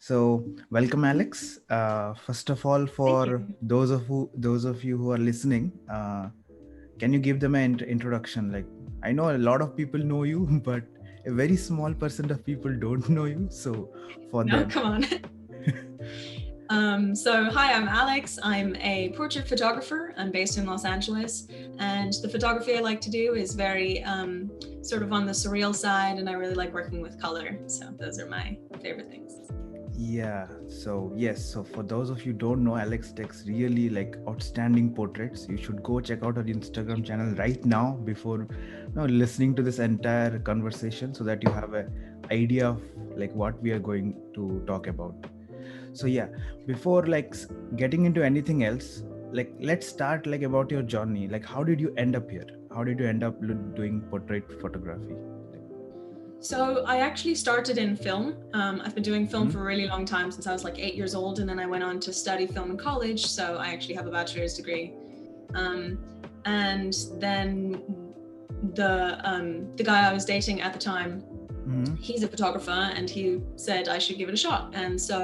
So, welcome, Alex. First of all, Thank for you. those of you who are listening, can you give them an introduction? Like, I know a lot of people know you, but a very small percent of people don't know you. So, for No, them, come on. Hi, I'm Alex. I'm a portrait photographer. I'm based in Los Angeles. And the photography I like to do is very sort of on the surreal side. And I really like working with color. So those are my favorite things. yeah. So yes. So for those of you don't know, Alex takes really like outstanding portraits. You should go check out our Instagram channel right now before listening to this entire conversation, so that you have a idea of like what we are going to talk about. So yeah, before like getting into anything else, like let's start like about your journey. Like how did you end up here? How did you end up doing portrait photography? Like, So I actually started in film. I've been doing film mhm. for a really long time, since I was like 8 years old. And then I went on to study film in college. So I actually have a bachelor's degree. Um, and then the guy I was dating at the time, Mhm. he's a photographer, and he said I should give it a shot. And so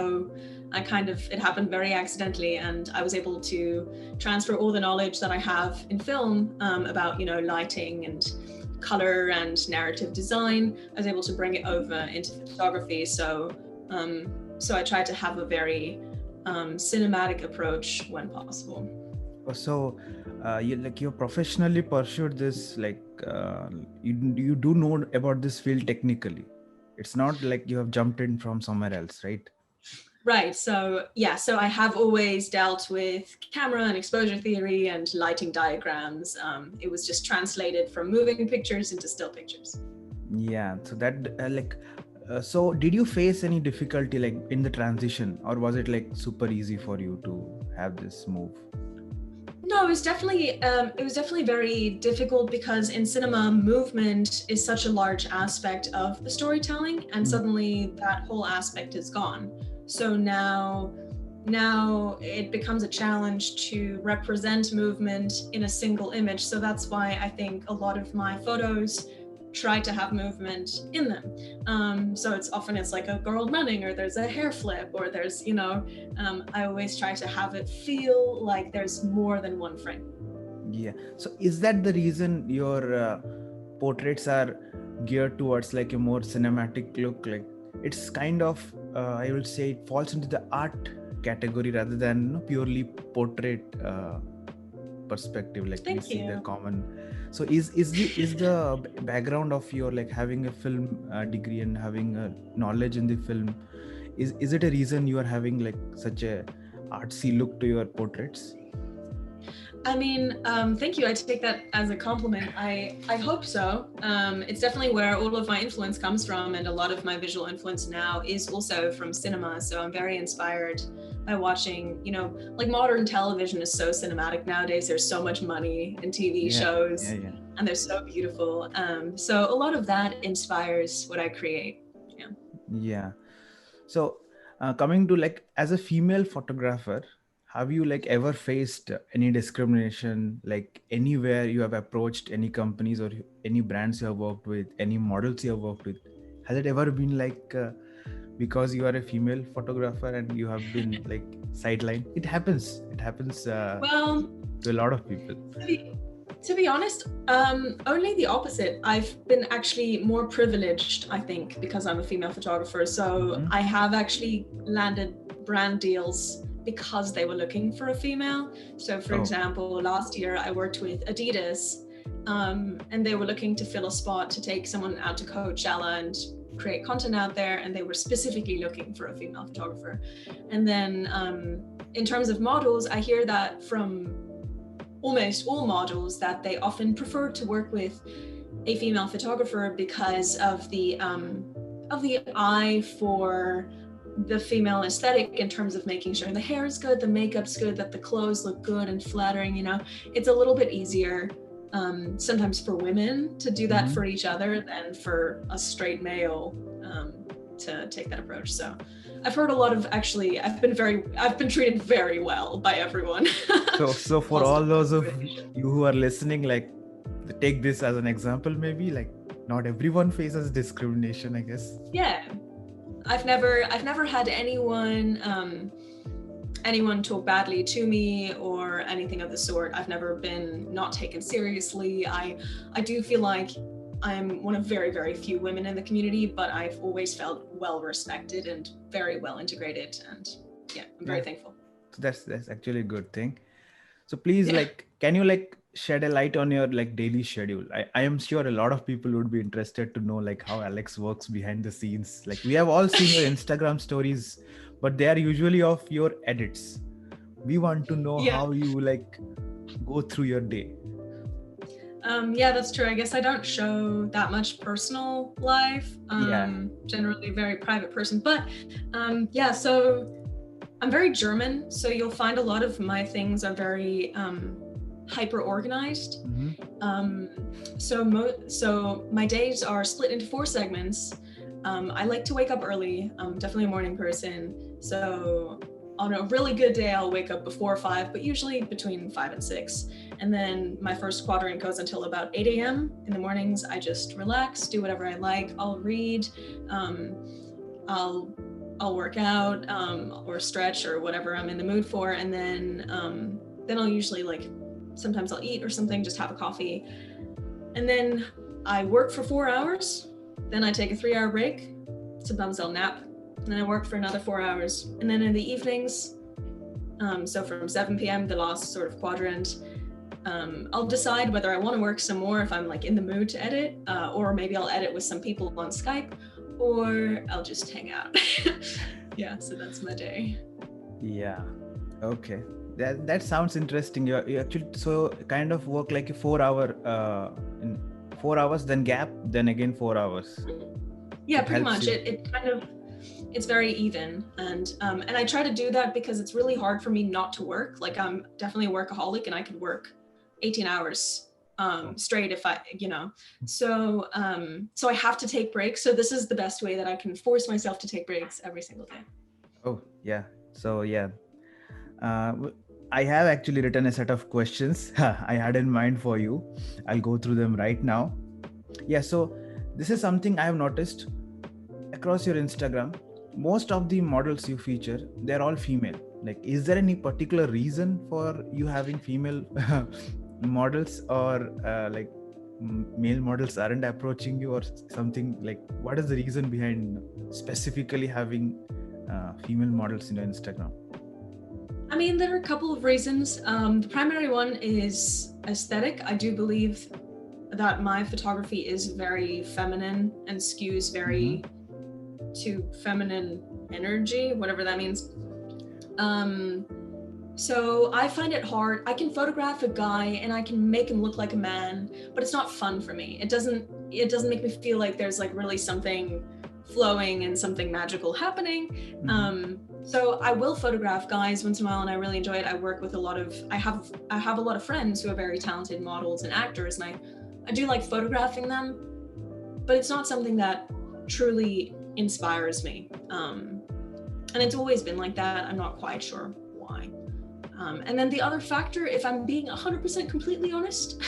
it happened very accidentally, and I was able to transfer all the knowledge that I have in film about, lighting and color and narrative design. I was able to bring it over into photography. So I tried to have a very cinematic approach when possible. So, you professionally pursued this, like you do know about this field technically. It's not like you have jumped in from somewhere else, right? Right. So I have always dealt with camera and exposure theory and lighting diagrams. It was just translated from moving pictures into still pictures. Yeah. So that so did you face any difficulty like in the transition, or was it like super easy for you to have this move? No, it was definitely very difficult, because in cinema, movement is such a large aspect of the storytelling, and Mm. suddenly that whole aspect is gone. So now it becomes a challenge to represent movement in a single image. So that's why I think a lot of my photos try to have movement in them. So it's like a girl running, or there's a hair flip, or I always try to have it feel like there's more than one frame. Yeah. So is that the reason your portraits are geared towards like a more cinematic look? Like it's kind of, I will say, it falls into the art category rather than purely portrait perspective. Like we Thank see the you. common. So is the background of your like having a film degree and having a knowledge in the film, is it a reason you are having like such a artsy look to your portraits? I mean, thank you. I take that as a compliment. I hope so. It's definitely where all of my influence comes from, and a lot of my visual influence now is also from cinema. So I'm very inspired by watching, like modern television is so cinematic nowadays. There's so much money in TV Yeah, yeah, shows, yeah. and they're so beautiful. So a lot of that inspires what I create. Yeah. Yeah. So, coming to like as a female photographer, have you like ever faced any discrimination, like anywhere you have approached any companies or any brands you have worked with, any models you have worked with? Has it ever been like because you are a female photographer and you have been like sidelined? It happens. It happens Well, to a lot of people. to be, to be honest, only the opposite. I've been actually more privileged, I think, because I'm a female photographer. So Hmm. I have actually landed brand deals because they were looking for a female. So, for Oh. example, last year I worked with Adidas, and they were looking to fill a spot to take someone out to Coachella and create content out there, and they were specifically looking for a female photographer. And then, in terms of models, I hear that from almost all models that they often prefer to work with a female photographer because of the eye for the female aesthetic, in terms of making sure the hair is good, the makeup's good, that the clothes look good and flattering. It's a little bit easier sometimes for women to do that Hmm. for each other than for a straight male to take that approach. So I've heard a lot of, actually, I've been treated very well by everyone. So for all Positive those of discrimination. you who are listening, like take this as an example, maybe like not everyone faces discrimination, I guess. Yeah, I've never had anyone talk badly to me or anything of the sort. I've never been not taken seriously. I do feel like I'm one of very, very few women in the community, but I've always felt well respected and very well integrated. And yeah, I'm very thankful. That's actually a good thing. So please, Yeah. like, can you like shed a light on your like daily schedule? I am sure a lot of people would be interested to know like how Alex works behind the scenes. Like we have all seen your Instagram stories, but they are usually of your edits. We want to know Yeah. how you like go through your day. Yeah, that's true. I guess I don't show that much personal life. Yeah. Generally a very private person. But yeah, so I'm very German. So you'll find a lot of my things are very hyper organized. So my days are split into 4 segments. I like to wake up early. I'm definitely a morning person. So on a really good day, I'll wake up before 5, but usually between 5 and 6. And then my first quadrant goes until about 8 a.m. In the mornings, I just relax, do whatever I like. I'll read, I'll work out, or stretch or whatever I'm in the mood for. And then I'll usually like, sometimes I'll eat or something, just have a coffee. And then I work for 4 hours. Then I take a 3-hour break. Sometimes I'll nap. And then I work for another 4 hours. And then in the evenings, so from 7 p.m., the last sort of quadrant, I'll decide whether I want to work some more if I'm like in the mood to edit, or maybe I'll edit with some people on Skype, or I'll just hang out. Yeah, so that's my day. Yeah. Okay. That sounds interesting. You actually so kind of work like a 4 hour in 4 hours, then gap, then again 4 hours. Yeah, pretty much. It kind of, it's very even, and I try to do that because it's really hard for me not to work. Like I'm definitely a workaholic, and I could work 18 hours straight if I, so I have to take breaks. So this is the best way that I can force myself to take breaks every single day. Oh yeah. So yeah, I have actually written a set of questions I had in mind for you. I'll go through them right now. Yeah. So this is something I have noticed across your Instagram. Most of the models you feature, they're all female. Like, is there any particular reason for you having female models, or like male models aren't approaching you or something? Like, what is the reason behind specifically having female models in your Instagram? I mean, there are a couple of reasons. The primary one is aesthetic. I do believe that my photography is very feminine and skews very to feminine energy, whatever that means. So I find it hard. I can photograph a guy and I can make him look like a man, but it's not fun for me. It doesn't make me feel like there's like really something flowing and something magical happening. So I will photograph guys once in a while, and I really enjoy it. I work with I have a lot of friends who are very talented models and actors, and I do like photographing them, but it's not something that truly inspires me. And it's always been like that. I'm not quite sure why. And then the other factor, if I'm being 100% completely honest,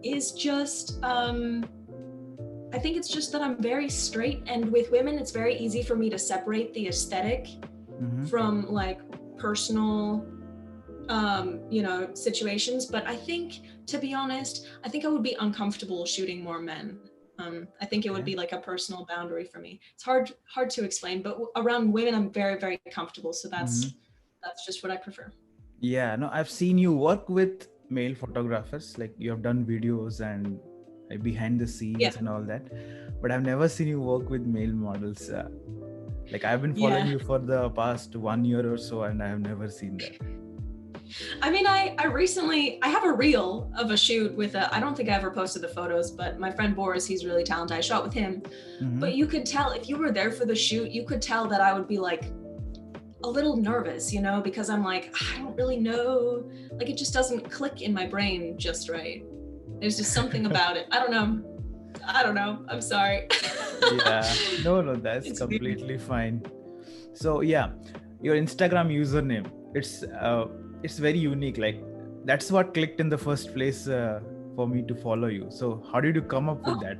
is just, I think it's just that I'm very straight, and with women, it's very easy for me to separate the aesthetic from like personal, situations. But I think, to be honest, I think I would be uncomfortable shooting more men. I think it would be like a personal boundary for me. It's hard to explain, but around women, I'm very, very comfortable. So that's just what I prefer. Yeah, no, I've seen you work with male photographers. Like you have done videos and behind the scenes and all that, but I've never seen you work with male models. Like I've been following you for the past 1 year or so, and I have never seen that. I mean, I have a reel of a shoot with I don't think I ever posted the photos, but my friend Boris, he's really talented. I shot with him, but you could tell if you were there for the shoot, you could tell that I would be like a little nervous, because I'm like, I don't really know, like it just doesn't click in my brain just right. There's just something about it. I don't know. I'm sorry. Yeah, no, that's it's completely weird. Fine. So yeah, your Instagram username, it's very unique. Like that's what clicked in the first place for me to follow you. So how did you come up with that?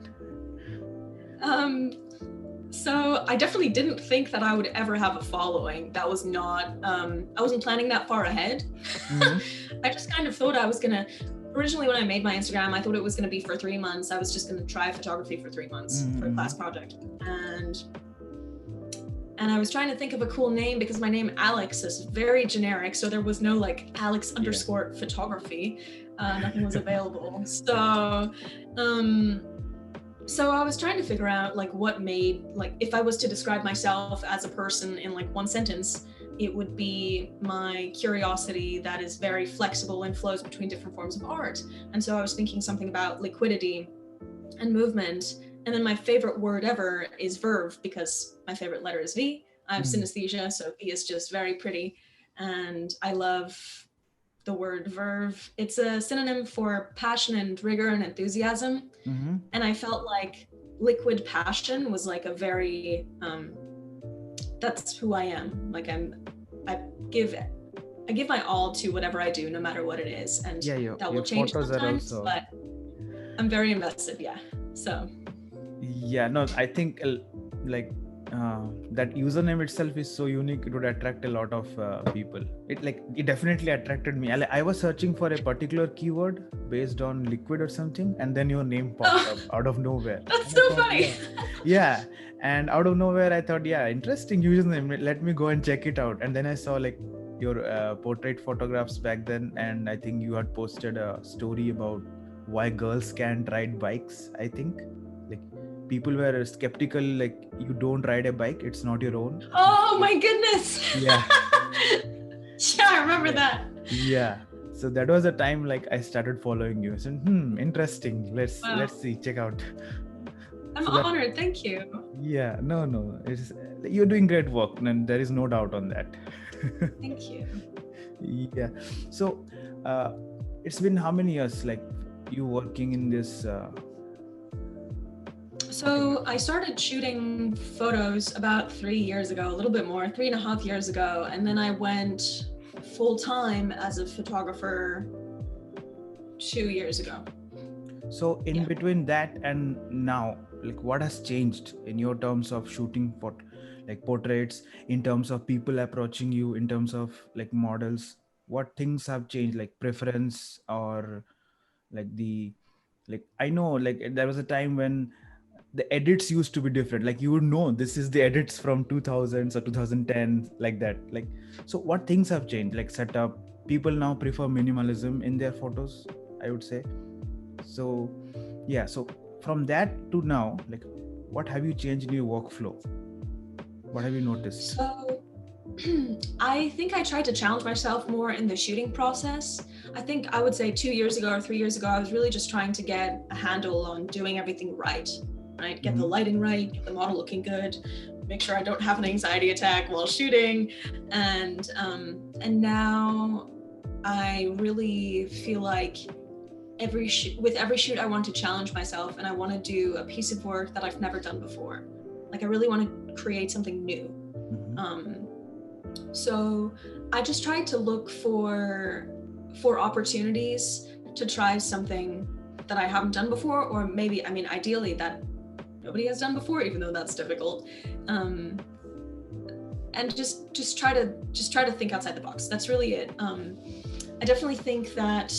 So I definitely didn't think that I would ever have a following. That was not, I wasn't planning that far ahead. Mm-hmm. I just kind of thought I was gonna, originally when I made my Instagram, I thought it was gonna be for 3 months. I was just gonna try photography for 3 months for a Mm-hmm. class project. And I was trying to think of a cool name because my name Alex is very generic. So there was no like Alex underscore photography. Nothing was available. So I was trying to figure out like what made, like if I was to describe myself as a person in like one sentence, it would be my curiosity that is very flexible and flows between different forms of art. And so I was thinking something about liquidity and movement. And then my favorite word ever is verve, because my favorite letter is V. I have synesthesia, so V is just very pretty. And I love the word verve. It's a synonym for passion and rigor and enthusiasm. Mm-hmm. And I felt like liquid passion was like a very, that's who I am. Like I give my all to whatever I do, no matter what it is. And that will your change photos are sometimes, also. but I'm very invested. Yeah. So. Yeah, no, I think like that username itself is so unique. It would attract a lot of people. It definitely attracted me. I was searching for a particular keyword based on liquid or something, and then your name popped up out of nowhere. That's And I so thought, funny. yeah, and out of nowhere I thought, yeah, interesting username. Let me go and check it out. And then I saw like your portrait photographs back then, and I think you had posted a story about why girls can't ride bikes. I think like people were skeptical, like you don't ride a bike, it's not your own. Oh my goodness. Yeah. Yeah, I remember that. Yeah, so that was the time like I started following you. So interesting, let's see, check out. I'm So that, honored. Thank you. yeah, no, it's, you're doing great work, and there is no doubt on that. Thank you. Yeah, so it's been how many years like you working in this So I started shooting photos about 3 years ago, a little bit more, 3.5 years ago. And then I went full time as a photographer 2 years ago. So in between that and now, like what has changed in your terms of shooting for like portraits, in terms of people approaching you, in terms of like models, what things have changed, like preference or like the, like I know like there was a time when the edits used to be different, like you would know this is the edits from 2000s or 2010, like that, like so what things have changed, like setup, people now prefer minimalism in their photos, I would say. So yeah, so from that to now, like what have you changed in your workflow, what have you noticed? So I think I tried to challenge myself more in the shooting process. I think I would say 2 years ago or 3 years ago, I was really just trying to get a handle on doing everything right? Get the lighting right, get the model looking good, make sure I don't have an anxiety attack while shooting. And now I really feel like with every shoot, I want to challenge myself, and I want to do a piece of work that I've never done before. Like I really want to create something new. So I just tried to look for opportunities to try something that I haven't done before, or maybe, I mean, ideally that nobody has done before, even though that's difficult. And just try to think outside the box. That's really it. I definitely think that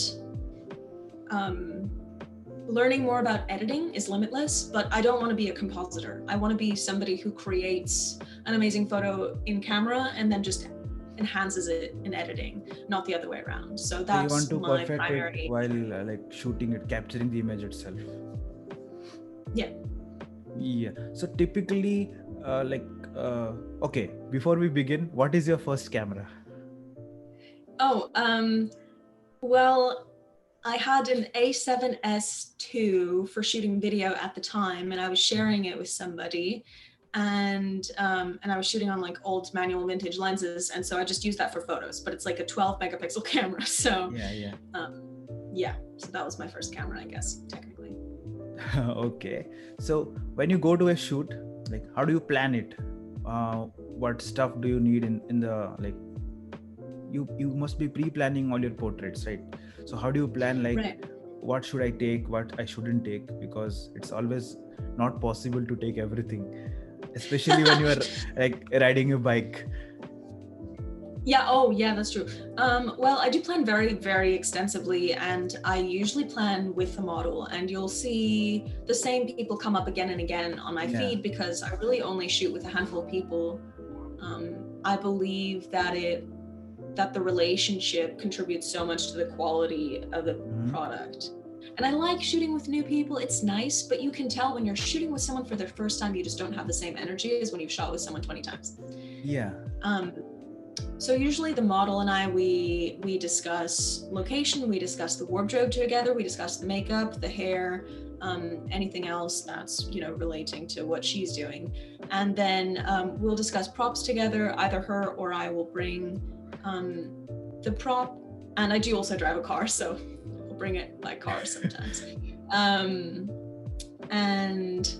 learning more about editing is limitless, but I don't want to be a compositor. I want to be somebody who creates an amazing photo in camera and then just enhances it in editing, not the other way around. So that's you want to my perfect primary. it while like shooting it, capturing the image itself. Yeah, so typically okay, before we begin, what is your first camera? Well, I had an A7S II for shooting video at the time, and I was sharing it with somebody, and I was shooting on like old manual vintage lenses, and so I just used that for photos. But it's like a 12 megapixel camera, so so that was my first camera, I guess, technically. Okay, so when you go to a shoot, like how do you plan it? What stuff do you need in the, like you must be pre-planning all your portraits, right? So how do you plan, like what should I take, what I shouldn't take, because it's always not possible to take everything. especially when you are like riding a bike. Yeah, oh yeah, that's true. Well, I do plan very, very extensively, and I usually plan with the model, and you'll see the same people come up again and again on my Yeah. feed because I really only shoot with a handful of people. I believe that the relationship contributes so much to the quality of the product. And I like shooting with new people. It's nice, but you can tell when you're shooting with someone for the first time, you just don't have the same energy as when you've shot with someone 20 times. Yeah. So usually the model and I, we discuss location, we discuss the wardrobe together, we discuss the makeup, the hair, anything else that's, you know, relating to what she's doing. And then we'll discuss props together. Either her or I will bring the prop. And I do also drive a car, so I'll bring it by car sometimes. And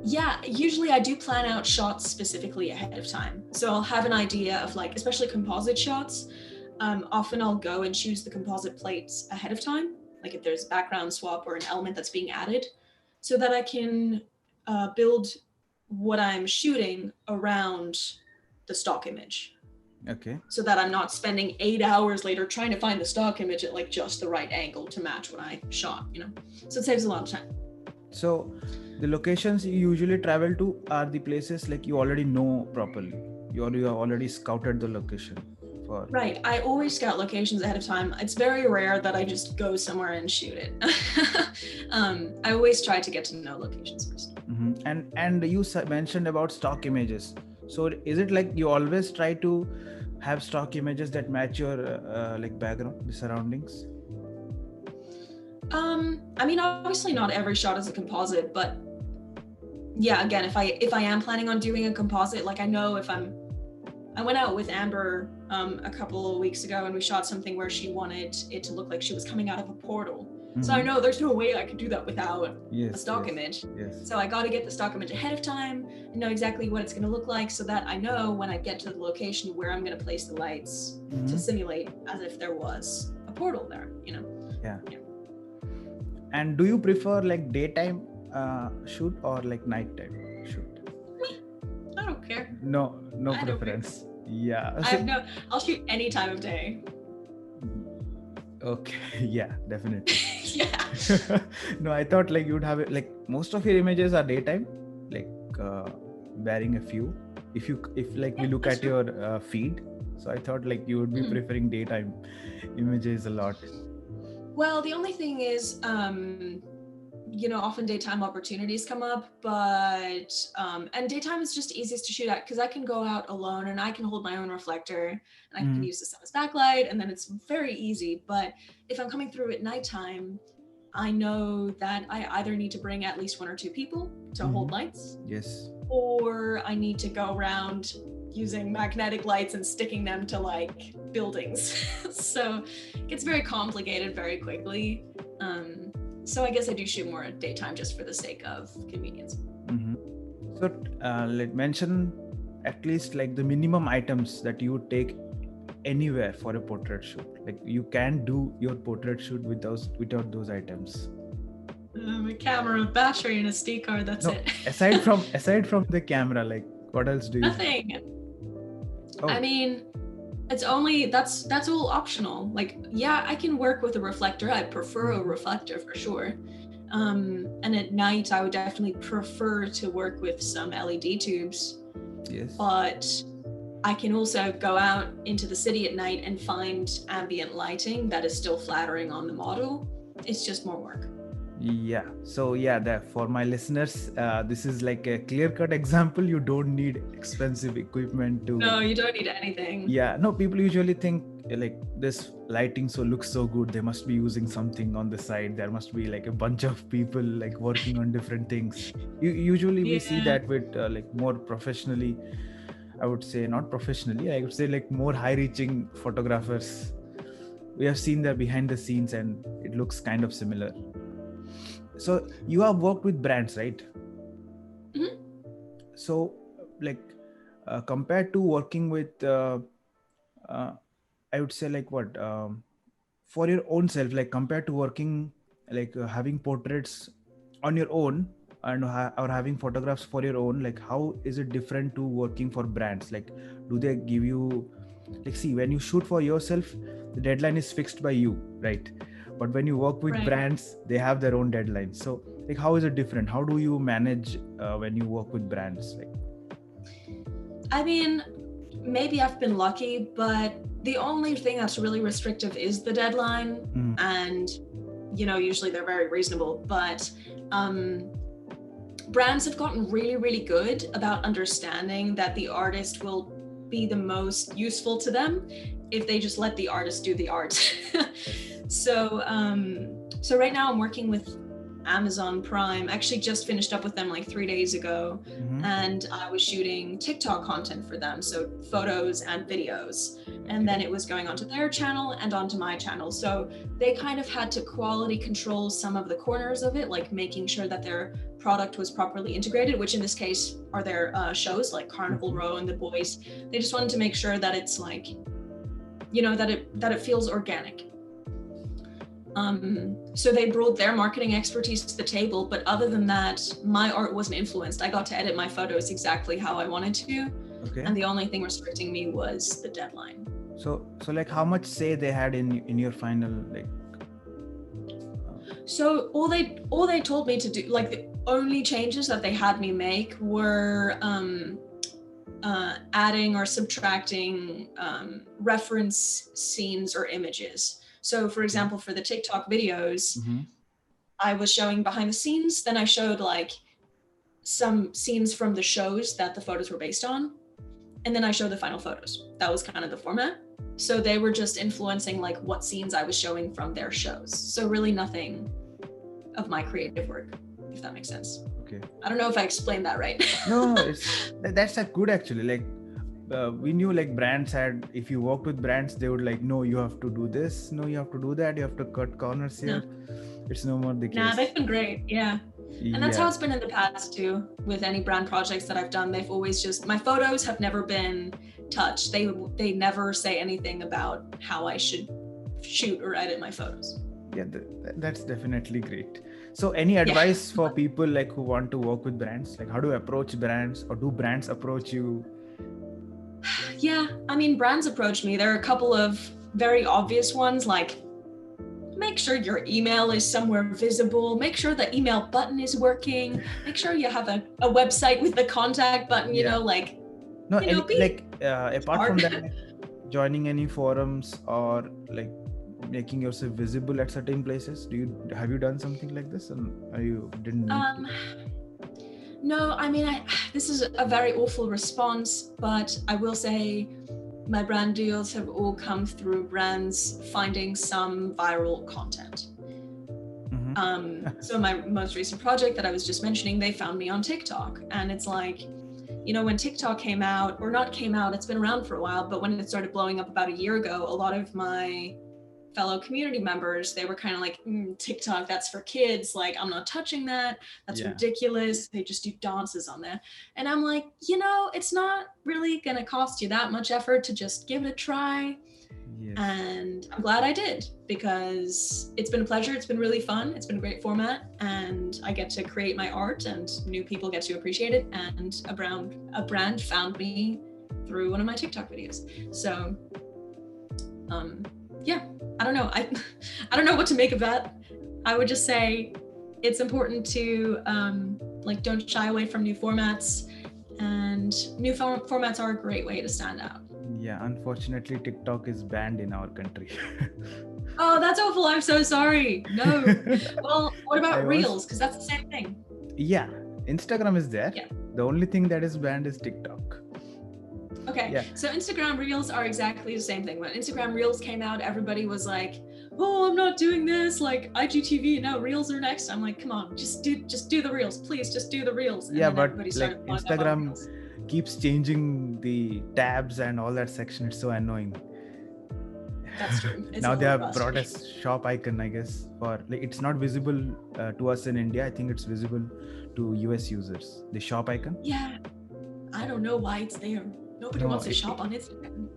yeah, usually I do plan out shots specifically ahead of time. So I'll have an idea of, like, especially composite shots. Often I'll go and choose the composite plates ahead of time, like if there's a background swap or an element that's being added, so that I can build what I'm shooting around the stock image. Okay. So that I'm not spending 8 hours later trying to find the stock image at like just the right angle to match what I shot, you know? So it saves a lot of time. So the locations you usually travel to are the places like you already know properly. You have already scouted the location for. Right. I always scout locations ahead of time. It's very rare that I just go somewhere and shoot it. I always try to get to know locations first. Mm-hmm. And you mentioned about stock images. So is it like you always try to have stock images that match your like background, the surroundings? I mean, obviously not every shot is a composite, but yeah, again, if I am planning on doing a composite, like I know I went out with Amber a couple of weeks ago and we shot something where she wanted it to look like she was coming out of a portal. Mm-hmm. So I know there's no way I could do that without a stock image. Yes. So I got to get the stock image ahead of time and know exactly what it's going to look like so that I know when I get to the location where I'm going to place the lights to simulate as if there was a portal there, you know? Yeah. And do you prefer like daytime shoot or like nighttime shoot? I don't care. No preference. Yeah. I'll shoot any time of day. Okay. Yeah, definitely. Yeah. No, I thought like you'd have it like most of your images are daytime, like bearing a few. If like we look at your feed, so I thought like you would be preferring daytime images a lot. Well, the only thing is, you know, often daytime opportunities come up, but and daytime is just easiest to shoot at because I can go out alone and I can hold my own reflector and I can use the sun as backlight, and then it's very easy. But if I'm coming through at nighttime, I know that I either need to bring at least 1 or 2 people to hold lights. Yes. Or I need to go around using magnetic lights and sticking them to like buildings. So it gets very complicated very quickly. So I guess I do shoot more at daytime just for the sake of convenience. So let's mention at least like the minimum items that you would take anywhere for a portrait shoot. Like you can do your portrait shoot without those items. A camera, a battery, and a SD card. That's it. aside from the camera, like what else do you? Nothing. Oh. I mean, it's only that's all optional. Like, yeah, I can work with a reflector. I prefer a reflector for sure. And at night, I would definitely prefer to work with some LED tubes. Yes. But I can also go out into the city at night and find ambient lighting that is still flattering on the model. It's just more work. Yeah. So yeah, for my listeners, this is like a clear-cut example. You don't need expensive equipment to. No, you don't need anything. Yeah. No, people usually think like this lighting looks so good. They must be using something on the side. There must be like a bunch of people like working on different things. Usually we see that with like more professionally. I would say not professionally. I would say like more high-reaching photographers. We have seen their behind the scenes, and it looks kind of similar. So you have worked with brands, right? Mm-hmm. So like compared to working with I would say like what for your own self, like compared to working like having portraits on your own, and or having photographs for your own, like how is it different to working for brands? Like, do they give you, like, see, when you shoot for yourself, the deadline is fixed by you, right? But when you work with Right. brands, they have their own deadlines. So like, how is it different? How do you manage when you work with brands? Like, I mean, maybe I've been lucky, but the only thing that's really restrictive is the deadline. And, usually they're very reasonable, but brands have gotten really, really good about understanding that the artist will be the most useful to them if they just let the artist do the art. So right now I'm working with Amazon Prime. Actually just finished up with them like 3 days ago, and I was shooting TikTok content for them, so photos and videos. And then it was going onto their channel and onto my channel. So they kind of had to quality control some of the corners of it, like making sure that their product was properly integrated, which in this case are their shows like Carnival Row and The Boys. They just wanted to make sure that it's like, that it feels organic. So they brought their marketing expertise to the table, but other than that, my art wasn't influenced. I got to edit my photos exactly how I wanted to. okay. And the only thing restricting me was the deadline. So like, how much say they had in your final, like? So all they told me to do, like the only changes that they had me make were adding or subtracting reference scenes or images. So for example, for the TikTok videos, I was showing behind the scenes, then I showed like some scenes from the shows that the photos were based on, and then I showed the final photos. That was kind of the format. So they were just influencing like what scenes I was showing from their shows. So really nothing of my creative work, if that makes sense. Okay. I don't know if I explained that right. No, that's a good actually. Like we knew like brands had, if you worked with brands, they would like, no, you have to do this, no, you have to do that, you have to cut corners here. No. It's no more the case. Nah, they've been great. Yeah. And that's how it's been in the past too. With any brand projects that I've done, they've always just, my photos have never been touched. They never say anything about how I should shoot or edit my photos. Yeah, that's definitely great. So any advice for people like who want to work with brands? Like how do you approach brands, or do brands approach you? Yeah, I mean, brands approach me. There are a couple of very obvious ones, like make sure your email is somewhere visible, make sure the email button is working, make sure you have a website with the contact button, apart from that, like, joining any forums or like making yourself visible at certain places. Have you done something like this, and you didn't No, I mean, this is a very awful response, but I will say my brand deals have all come through brands finding some viral content. So my most recent project that I was just mentioning, they found me on TikTok, and it's like, when TikTok came out, or not came out, it's been around for a while, but when it started blowing up about a year ago, a lot of my fellow community members, they were kind of like, TikTok, that's for kids. Like, I'm not touching that. That's ridiculous. They just do dances on there. And I'm like, it's not really going to cost you that much effort to just give it a try. Yes. And I'm glad I did, because it's been a pleasure. It's been really fun. It's been a great format, and I get to create my art and new people get to appreciate it. And a brand found me through one of my TikTok videos. So, yeah, I don't know. I don't know what to make of that. I would just say it's important to don't shy away from new formats, and new formats are a great way to stand out. Yeah, unfortunately, TikTok is banned in our country. Oh, that's awful. I'm so sorry. No. Well, what about Reels? Because that's the same thing. Yeah, Instagram is there. Yeah. The only thing that is banned is TikTok. Okay, so Instagram Reels are exactly the same thing. When Instagram Reels came out, everybody was like, oh, I'm not doing this, like IGTV, now Reels are next. I'm like, come on, just do the Reels, please, just do the Reels. And but like Instagram keeps changing the tabs and all that section. It's so annoying. That's true. Now they have brought a shop icon, I guess, for like, it's not visible to us in India. I think it's visible to US users, the shop icon. Yeah, I don't know why it's there. Nobody wants to shop on Instagram.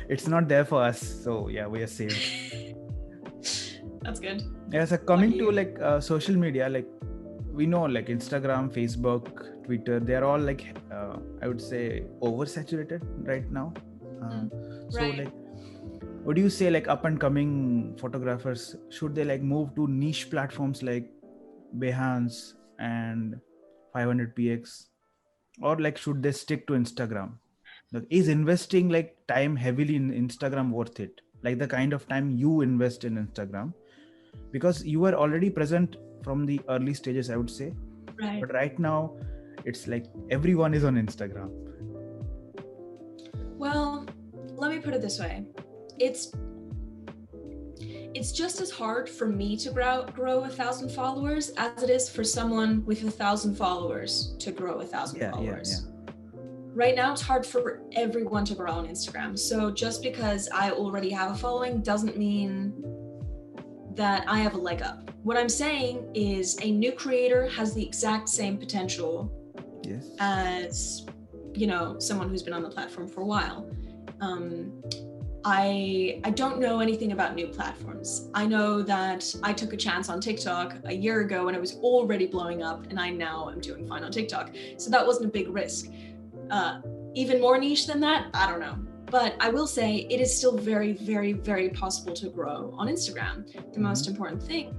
It's not there for us, so yeah, we are saved. That's good. Yeah, so coming to like social media, like we know like Instagram, Facebook, Twitter, they're all like I would say oversaturated right now. Mm, So right. like, what do you say, like up and coming photographers, should they like move to niche platforms like Behance and 500px, or like should they stick to Instagram? Like, is investing like time heavily in Instagram worth it, like the kind of time you invest in Instagram? Because you were already present from the early stages, I would say, Right. but right now it's like everyone is on Instagram. Well, let me put it this way. It's just as hard for me to grow 1,000 followers as it is for someone with 1,000 followers to grow 1,000 Yeah. followers. Right now, it's hard for everyone to grow on Instagram. So just because I already have a following doesn't mean that I have a leg up. What I'm saying is a new creator has the exact same potential Yes. as, you know, someone who's been on the platform for a while. I don't know anything about new platforms. I know that I took a chance on TikTok a year ago and it was already blowing up, and I now am doing fine on TikTok. So that wasn't a big risk. Even more niche than that, I don't know. But I will say it is still very, very, very possible to grow on Instagram. The most important thing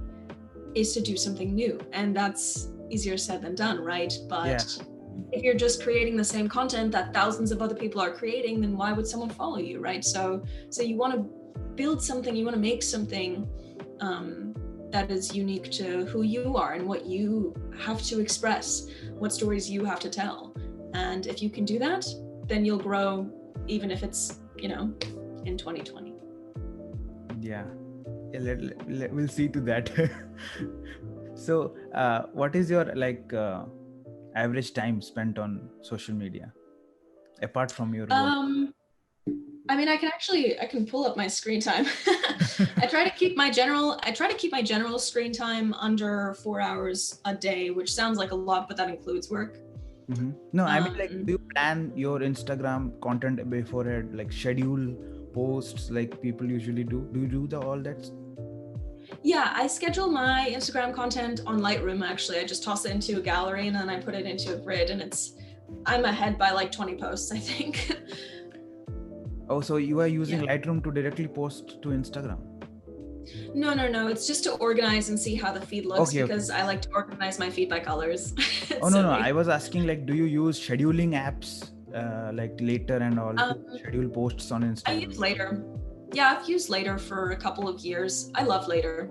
is to do something new. And that's easier said than done, right? But Yeah. if you're just creating the same content that thousands of other people are creating, then why would someone follow you, right? So you want to build something, you want to make something that is unique to who you are and what you have to express, what stories you have to tell. And if you can do that, then you'll grow, even if it's, you know, in 2020. Yeah, we'll see to that. So what is your like average time spent on social media apart from your work? I mean, I can pull up my screen time. I try to keep my general screen time under 4 hours a day, which sounds like a lot, but that includes work. No, I mean, like, do you plan your Instagram content beforehand, like schedule posts like people usually do? Do you do all that? Yeah, I schedule my Instagram content on Lightroom. Actually, I just toss it into a gallery and then I put it into a grid, and I'm ahead by like 20 posts, I think. Oh, so you are using Lightroom to directly post to Instagram? No. It's just to organize and see how the feed looks, because I like to organize my feed by colors. Oh, no. I was asking, like, do you use scheduling apps like Later and all to schedule posts on Instagram? I use Later. Yeah, I've used Later for a couple of years. I love Later.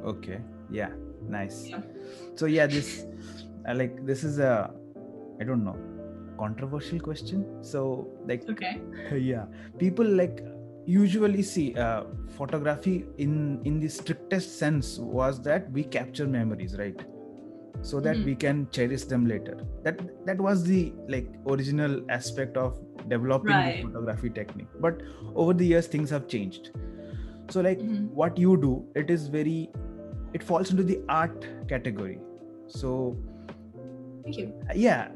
Okay. Yeah. Nice. Yeah. So yeah, this this is a, I don't know, controversial question. So like, okay. Yeah, people like usually see photography in the strictest sense was that we capture memories, right? So that we can cherish them later. That was the like original aspect of developing the photography technique. But over the years things have changed. So like what you do, it falls into the art category. So thank you. Yeah,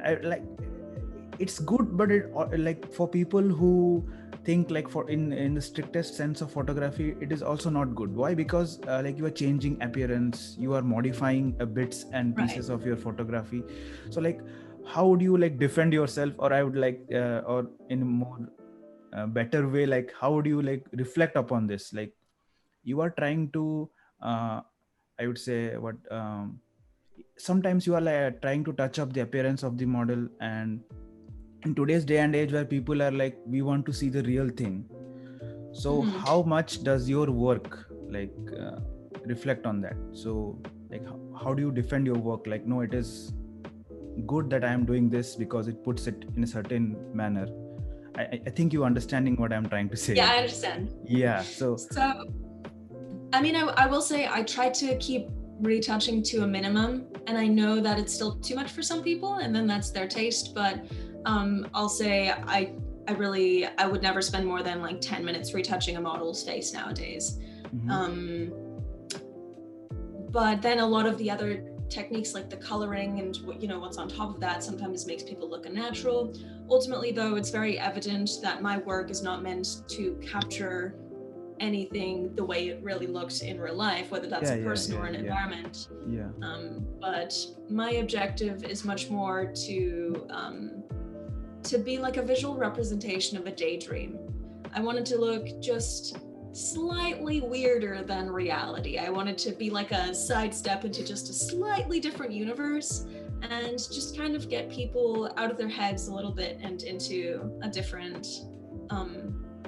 it's good, but it like for people who think like for in the strictest sense of photography, it is also not good. Why? Because like you are changing appearance, you are modifying bits and pieces of your photography. So like, how would you like defend yourself, or I would like or in a more better way, like how would you like reflect upon this? Like you are trying to I would say what sometimes you are like trying to touch up the appearance of the model, and in today's day and age where people are like, we want to see the real thing. So how much does your work like reflect on that? So like how do you defend your work? Like, no, it is good that I am doing this because it puts it in a certain manner. I think you understanding what I'm trying to say. Yeah, I understand. Yeah. So I mean, I will say I try to keep retouching to a minimum, and I know that it's still too much for some people, and then that's their taste. But I'll say I would never spend more than like 10 minutes retouching a model's face nowadays. But then a lot of the other techniques like the coloring and what's on top of that sometimes makes people look unnatural. Ultimately though, it's very evident that my work is not meant to capture anything the way it really looks in real life, whether that's Yeah, a yeah, person or yeah, an yeah, environment. yeah. But my objective is much more to be like a visual representation of a daydream. I wanted to look just slightly weirder than reality. I wanted to be like a sidestep into just a slightly different universe and just kind of get people out of their heads a little bit and into a different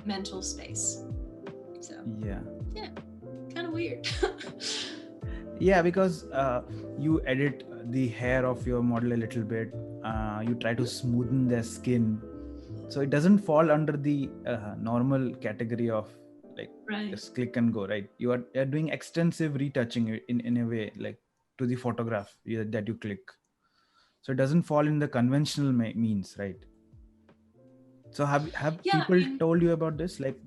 mental space. So Yeah. kind of weird. Yeah, because you edit the hair of your model a little bit, you try to smoothen their skin, so it doesn't fall under the normal category of like Right. just click and go, right? You're doing extensive retouching in a way, like to the photograph that you click, so it doesn't fall in the conventional means, right? So have Yeah, people told you about this, like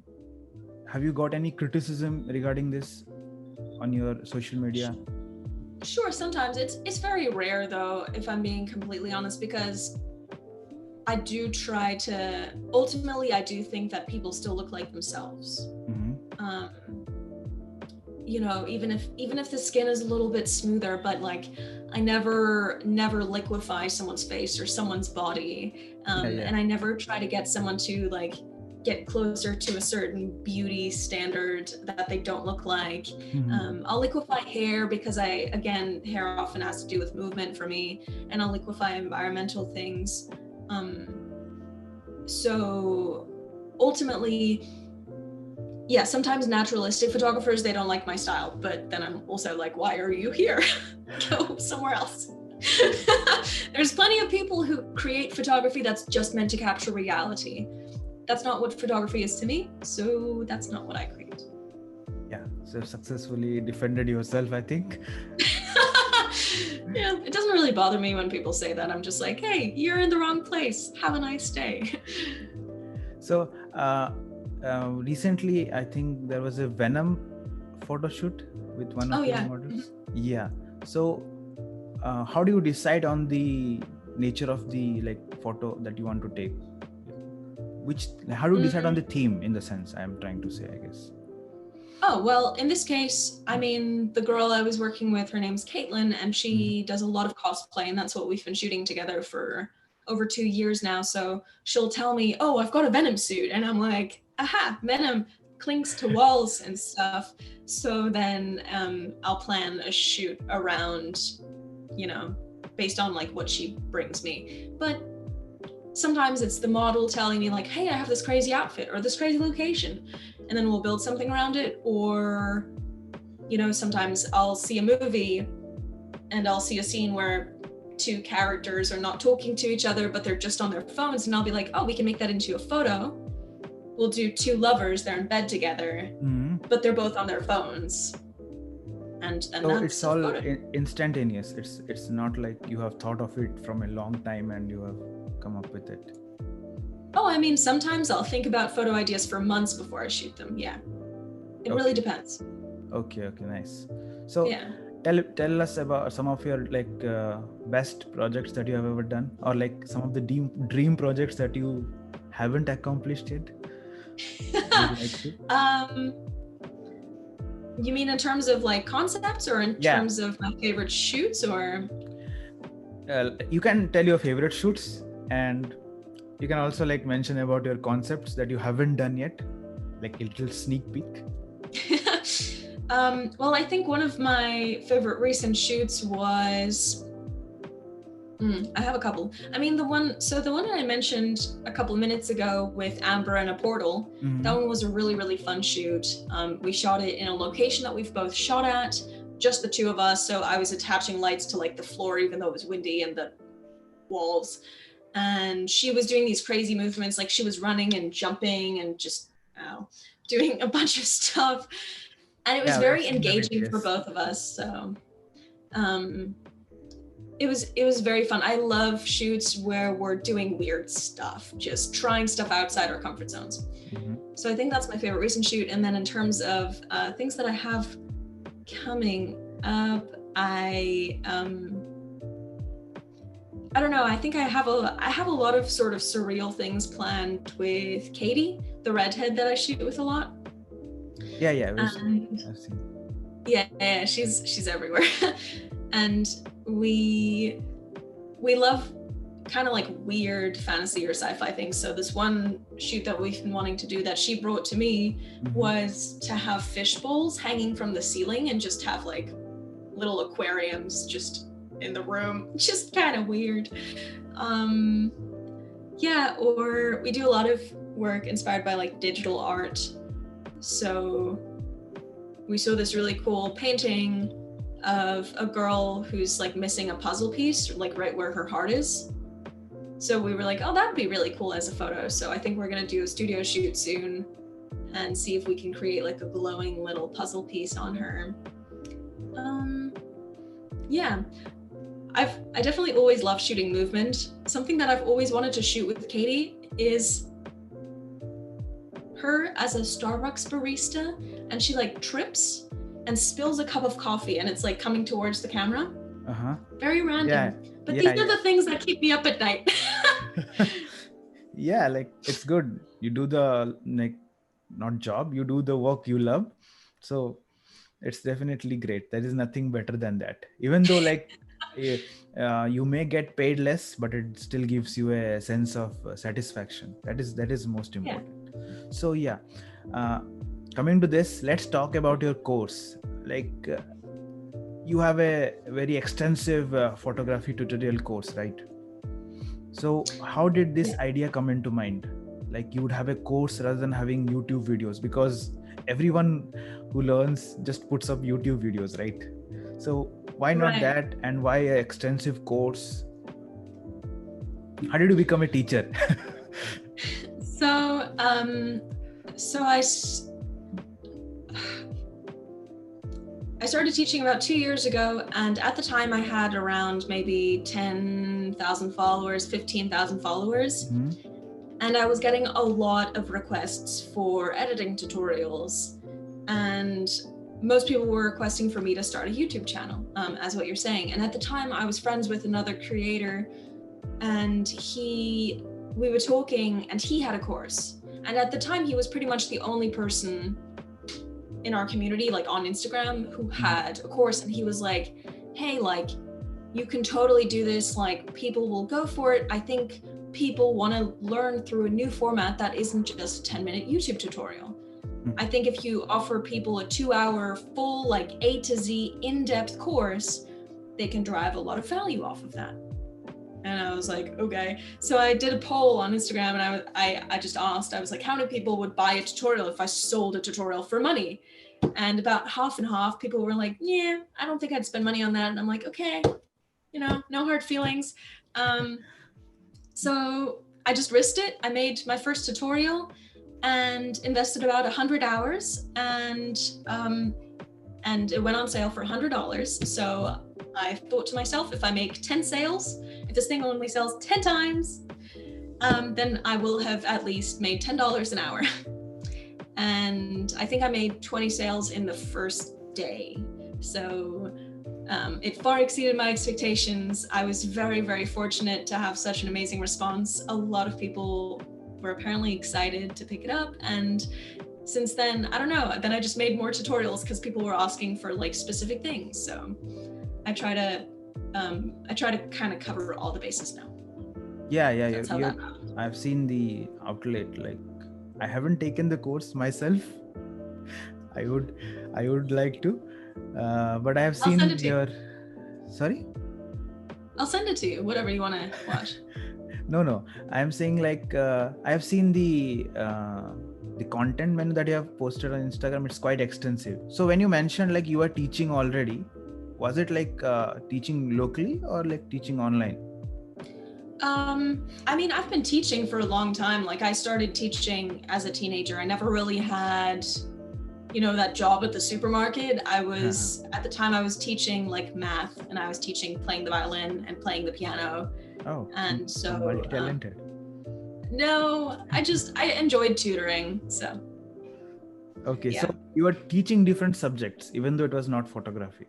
have you got any criticism regarding this on your social media? sure, sometimes it's very rare though, if I'm being completely honest, because I do try to, ultimately I do think that people still look like themselves. Mm-hmm. You know, even if the skin is a little bit smoother, but like I never liquefy someone's face or someone's body, and I never try to get someone to like get closer to a certain beauty standard that they don't look like. Mm-hmm. I'll liquefy hair because hair often has to do with movement for me, and I'll liquefy environmental things. So ultimately, yeah, sometimes naturalistic photographers, they don't like my style, but then I'm also like, why are you here? Go somewhere else. There's plenty of people who create photography that's just meant to capture reality. That's not what photography is to me, so that's not what I create. Yeah, so successfully defended yourself, I think. Yeah, it doesn't really bother me when people say that. I'm just like, hey, you're in the wrong place. Have a nice day. So recently, I think there was a Venom photo shoot with one of your models. Yeah. So how do you decide on the nature of the like photo that you want to take? How do you decide on the theme, in the sense I'm trying to say, I guess? Oh, well, in this case, I mean, the girl I was working with, her name's Caitlin, and she does a lot of cosplay, and that's what we've been shooting together for over 2 years now. So she'll tell me, oh, I've got a Venom suit. And I'm like, aha, Venom clings to walls and stuff. So then I'll plan a shoot around, you know, based on like what she brings me. But sometimes it's the model telling me like, hey, I have this crazy outfit or this crazy location, and then we'll build something around it. Or, you know, sometimes I'll see a movie and I'll see a scene where 2 characters are not talking to each other, but they're just on their phones, and I'll be like, oh, we can make that into a photo. We'll do 2 lovers, they're in bed together, but they're both on their phones. And so it's all instantaneous. It's not like you have thought of it from a long time and you have come up with it. Oh, I mean, sometimes I'll think about photo ideas for months before I shoot them. Yeah, it really depends. Okay, nice. So yeah. Tell us about some of your like best projects that you have ever done, or like some of the dream projects that you haven't accomplished yet. You mean in terms of like concepts, or in terms of my favorite shoots, or? You can tell your favorite shoots, and you can also like mention about your concepts that you haven't done yet, like a little sneak peek. Well, I think one of my favorite recent shoots was, I have a couple. I mean, the one that I mentioned a couple of minutes ago with Amber and a portal, that one was a really, really fun shoot. We shot it in a location that we've both shot at, just the 2 of us. So I was attaching lights to like the floor, even though it was windy, and the walls. And she was doing these crazy movements, like she was running and jumping and just doing a bunch of stuff. And it was very engaging for both of us. So it was very fun. I love shoots where we're doing weird stuff, just trying stuff outside our comfort zones. So I think that's my favorite recent shoot. And then in terms of things that I have coming up, I don't know. I think I have a lot of sort of surreal things planned with Katie, the redhead that I shoot with a lot. Yeah, And I've seen. yeah, she's everywhere. And we love kind of like weird fantasy or sci-fi things. So this one shoot that we've been wanting to do that she brought to me was to have fish bowls hanging from the ceiling and just have like little aquariums just in the room. Just kind of weird. Yeah, or we do a lot of work inspired by like digital art. So we saw this really cool painting of a girl who's like missing a puzzle piece, like right where her heart is. So we were like, oh, that'd be really cool as a photo. So I think we're gonna do a studio shoot soon and see if we can create like a glowing little puzzle piece on her. Yeah, I definitely always love shooting movement. Something that I've always wanted to shoot with Katie is her as a Starbucks barista, and she like trips and spills a cup of coffee and it's like coming towards the camera. Very random. Yeah. But these are the things that keep me up at night. Yeah, like it's good. You do the like not job, you do the work you love. So it's definitely great. There is nothing better than that. Even though like you may get paid less, but it still gives you a sense of satisfaction. That is most important. So yeah, coming to this, let's talk about your course. Like you have a very extensive photography tutorial course, right? So how did this idea come into mind? Like you would have a course rather than having YouTube videos, because everyone who learns just puts up YouTube videos, right? So why not that, and why an extensive course? How did you become a teacher? So I started teaching about 2 years ago, and at the time I had around maybe 10,000 followers, 15,000 followers. And I was getting a lot of requests for editing tutorials, and most people were requesting for me to start a YouTube channel, as what you're saying. And at the time I was friends with another creator, and we were talking, and he had a course. And at the time he was pretty much the only person in our community, like on Instagram, who had a course. And he was like, hey, like you can totally do this, like people will go for it. I think people want to learn through a new format that isn't just a 10-minute YouTube tutorial. I think if you offer people a 2-hour full, like A to Z in-depth course, they can derive a lot of value off of that. And I was like, okay. So I did a poll on Instagram, and I just asked, I was like, how many people would buy a tutorial if I sold a tutorial for money? And about half and half, people were like, yeah, I don't think I'd spend money on that. And I'm like, okay, you know, no hard feelings. So I just risked it. I made my first tutorial and invested about 100 hours, and it went on sale for $100. So I thought to myself, if I make 10 sales, if this thing only sells 10 times, then I will have at least made $10 an hour. And I think I made 20 sales in the first day. So it far exceeded my expectations. I was very, very fortunate to have such an amazing response. A lot of people were apparently excited to pick it up. And since then, I don't know, then I just made more tutorials because people were asking for like specific things. So I try to kind of cover all the bases now. Yeah. I've seen the outlet. Like I haven't taken the course myself. I would like to, but I have seen your. Sorry. I'll send it to you. Whatever you want to watch. No. I'm saying like I have seen the content menu that you have posted on Instagram. It's quite extensive. So when you mentioned like you are teaching already, was it like teaching locally or like teaching online? I mean, I've been teaching for a long time. Like I started teaching as a teenager. I never really had, you know, that job at the supermarket. I was, at the time I was teaching like math, and I was teaching playing the violin and playing the piano. Oh, and so multi-talented. No, I enjoyed tutoring. So. Okay, yeah. So you were teaching different subjects, even though it was not photography.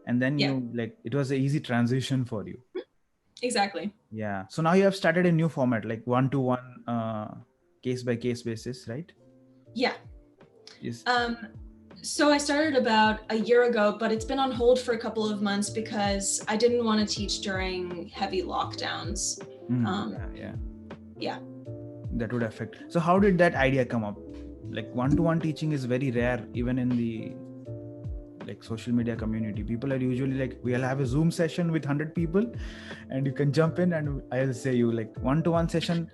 And then you like, it was an easy transition for you. Exactly. Yeah. So now you have started a new format, like 1-to-1 case by case basis, right? Yeah. Yes. So I started about a year ago, but it's been on hold for a couple of months because I didn't want to teach during heavy lockdowns. Um, Yeah, yeah, yeah. that would affect. So how did that idea come up? Like one-to-one teaching is very rare, even in the like social media community. People are usually like, we'll have a Zoom session with 100 people, and you can jump in, and I'll say you like one-to-one session.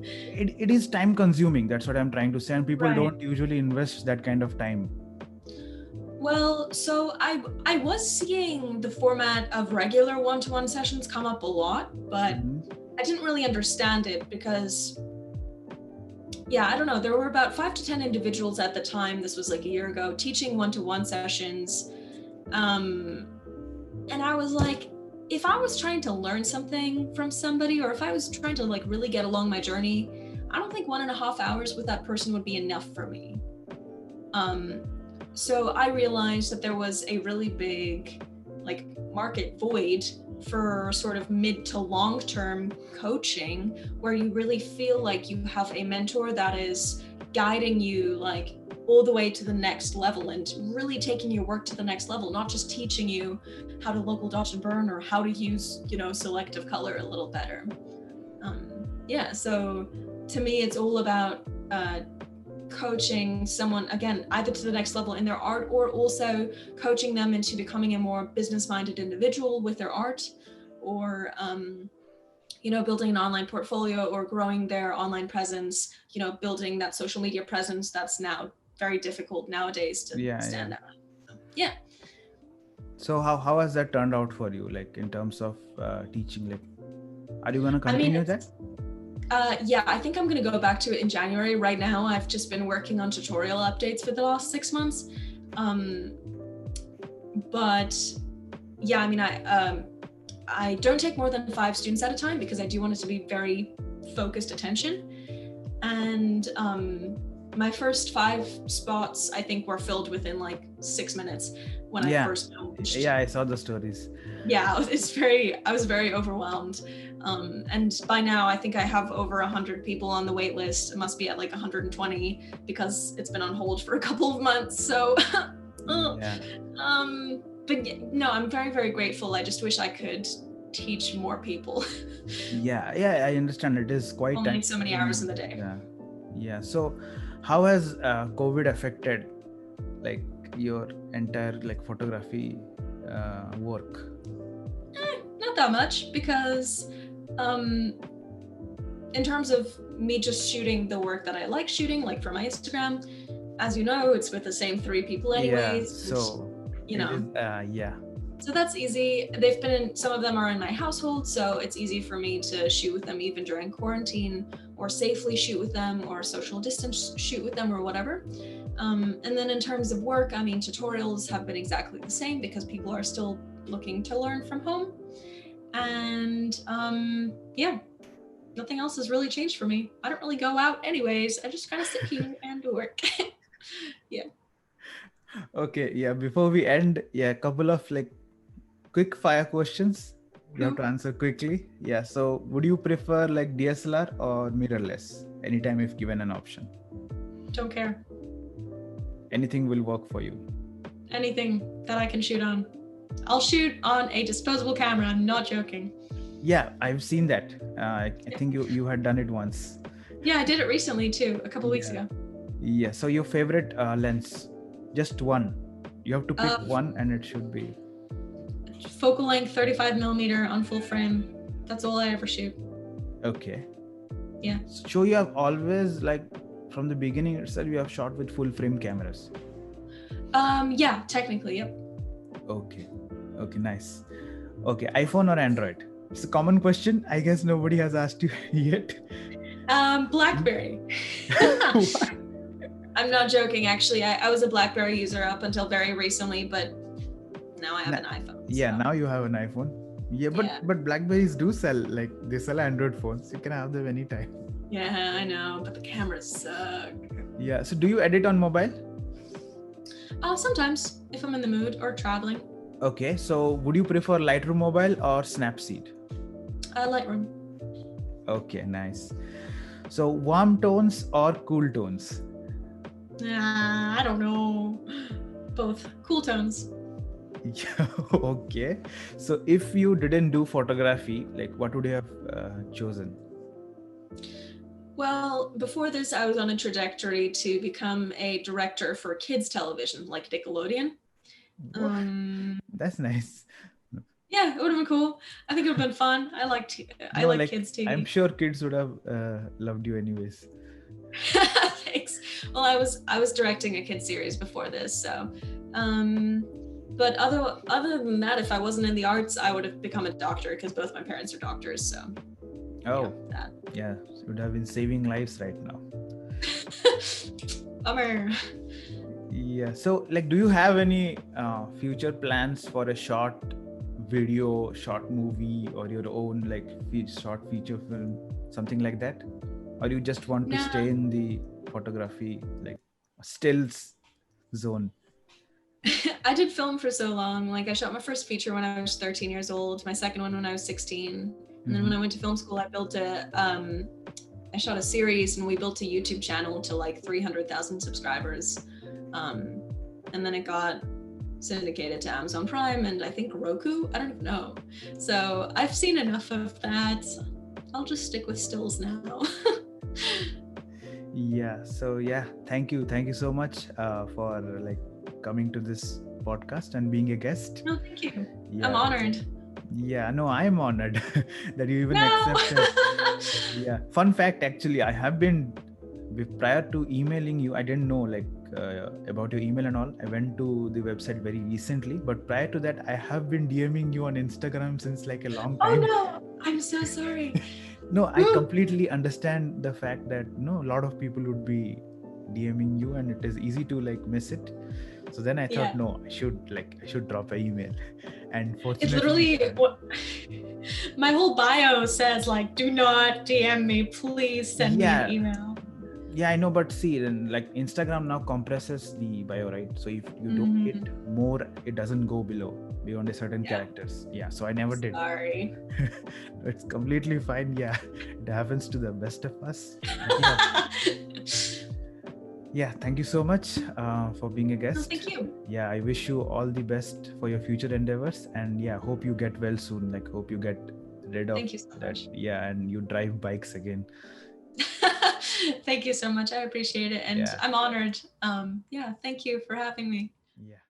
It is time consuming. That's what I'm trying to say, and people Right. don't usually invest that kind of time. Well, so I was seeing the format of regular one-to-one sessions come up a lot, but Mhm. I didn't really understand it because, yeah, I don't know. There were about 5 to 10 individuals at the time. This was like a year ago, teaching one-to-one sessions. And I was like, if I was trying to learn something from somebody, or if I was trying to like really get along my journey, I don't think 1.5 hours with that person would be enough for me. So I realized that there was a really big like market void for sort of mid to long term coaching where you really feel like you have a mentor that is guiding you like all the way to the next level and really taking your work to the next level, not just teaching you how to local dodge and burn or how to use, selective color a little better. Yeah, so to me, it's all about coaching someone again either to the next level in their art or also coaching them into becoming a more business-minded individual with their art, or building an online portfolio or growing their online presence, building that social media presence that's now very difficult nowadays to Yeah, yeah. stand out. So, yeah. So how has that turned out for you, like in terms of teaching? Like, are you gonna I mean, continue that? yeah, I think I'm going to go back to it in January. Right now, I've just been working on tutorial updates for the last 6 months. But yeah, I mean, I don't take more than 5 students at a time because I do want it to be very focused attention. And my first 5 spots, I think, were filled within like 6 minutes when I Yeah, first launched. yeah, I saw the stories. Yeah, I was very overwhelmed. And by now, I think I have over 100 people on the wait list. It must be at like 120 because it's been on hold for a couple of months. So, Yeah, but no, I'm very, very grateful. I just wish I could teach more people. yeah, I understand. It is quite Only time so many hours in consuming. the day. Yeah, yeah. So, how has COVID affected like your entire like photography work? Not that much because in terms of me just shooting the work that I like shooting, like for my Instagram, as you know, it's with the same 3 people Yeah, anyways. so You it know, is. Yeah, so that's easy. They've been in, some of them are in my household, so it's easy for me to shoot with them even during quarantine, or safely shoot with them, or social distance shoot with them, or whatever. And then in terms of work, I mean, tutorials have been exactly the same because people are still looking to learn from home. And yeah, nothing else has really changed for me. I don't really go out anyways. I just kind of sit here and do work. Yeah. Okay, yeah. Before we end, yeah, a couple of like quick fire questions you have Cool. to answer quickly. Yeah. So, would you prefer like DSLR or mirrorless? Anytime if given an option, Don't care. anything will work for you. Anything that I can shoot on. I'll shoot on a disposable camera. I'm not joking. Yeah, I've seen that. I think you had done it once. Yeah, I did it recently too, a couple weeks Yeah. ago. Yeah. So your favorite lens, just one. You have to pick one, and it should be. Focal length 35 millimeter on full frame. That's all I ever shoot. Okay. Yeah. So you have always like from the beginning itself you have shot with full frame cameras. Yeah, technically, yep. Okay. Okay, nice. Okay, iPhone or Android? It's a common question. I guess nobody has asked you yet. BlackBerry. What? I'm not joking, actually. I was a BlackBerry user up until very recently, but now I have an iPhone. Yeah, so. now you have an iPhone. Yeah, but Blackberries do sell, like they sell Android phones. You can have them anytime. Yeah, I know, but the cameras suck. Yeah. So do you edit on mobile? Sometimes, if I'm in the mood or traveling. Okay. So would you prefer Lightroom mobile or Snapseed? Lightroom. Okay, nice. So warm tones or cool tones? I don't know. Both. Cool tones. Yeah, okay. So if you didn't do photography, like what would you have chosen? Well, before this, I was on a trajectory to become a director for kids television, like Nickelodeon. What? That's nice. Yeah, it would have been cool. I think it would have been fun. I No, like like kids I'm TV. sure kids would have loved you anyways. Thanks. Well, I was directing a kid series before this, so but other than that, if I wasn't in the arts, I would have become a doctor because both my parents are doctors. So Oh, that. yeah, so you would have been saving lives right now. Bummer. Yeah. So, like, do you have any future plans for a short video, short movie, or your own like short feature film, something like that, or you just want to stay in the photography, like stills zone? I did film for so long. Like I shot my first feature when I was 13 years old, my second one when I was 16. And then when I went to film school, I shot a series and we built a YouTube channel to like 300,000 subscribers. And then it got syndicated to Amazon Prime and I think Roku, I don't even know. So I've seen enough of that. I'll just stick with stills now. Yeah. So yeah, thank you so much for like coming to this podcast and being a guest. No, thank you. Yeah. I'm honored. Yeah, no, I'm honored that you even accepted. Yeah. Fun fact, actually, I have been prior to emailing you, I didn't know like about your email and all. I went to the website very recently, but prior to that, I have been DMing you on Instagram since like a long time. Oh no, I'm so sorry. No, I completely understand the fact that a lot of people would be DMing you and it is easy to like miss it. So then I thought, no, I should drop an email. And fortunately, it's literally my whole bio says like, do not DM me, please send me an email. Yeah, I know, but see, then like Instagram now compresses the bio, right? So if you don't hit more, it doesn't go beyond a certain characters. Yeah, so I never did. Sorry. It's completely fine. Yeah, it happens to the best of us. Yeah, thank you so much for being a guest. Thank you. Yeah, I wish you all the best for your future endeavors, and yeah, hope you get well soon. Like, hope you get rid of Thank you so much. Yeah, and you drive bikes again. Thank you so much. I appreciate it, and I'm honored. Yeah, thank you for having me. Yeah.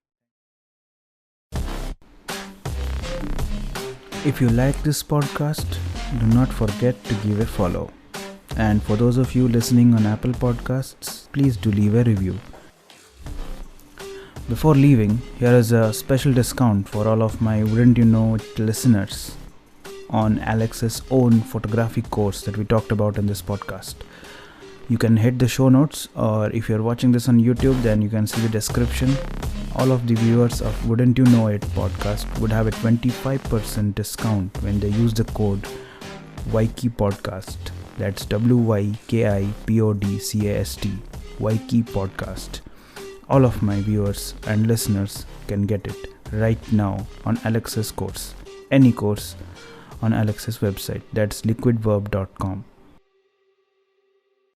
If you like this podcast, do not forget to give a follow. And for those of you listening on Apple Podcasts, please do leave a review. Before leaving, here is a special discount for all of my Wouldn't You Know It listeners on Alex's own photography course that we talked about in this podcast. You can hit the show notes, or if you're watching this on YouTube, then you can see the description. All of the viewers of Wouldn't You Know It podcast would have a 25% discount when they use the code YKI Podcast. That's WYKIPODCAST, YKI Podcast. All of my viewers and listeners can get it right now on Alex's course. Any course on Alex's website. That's liquidverb.com.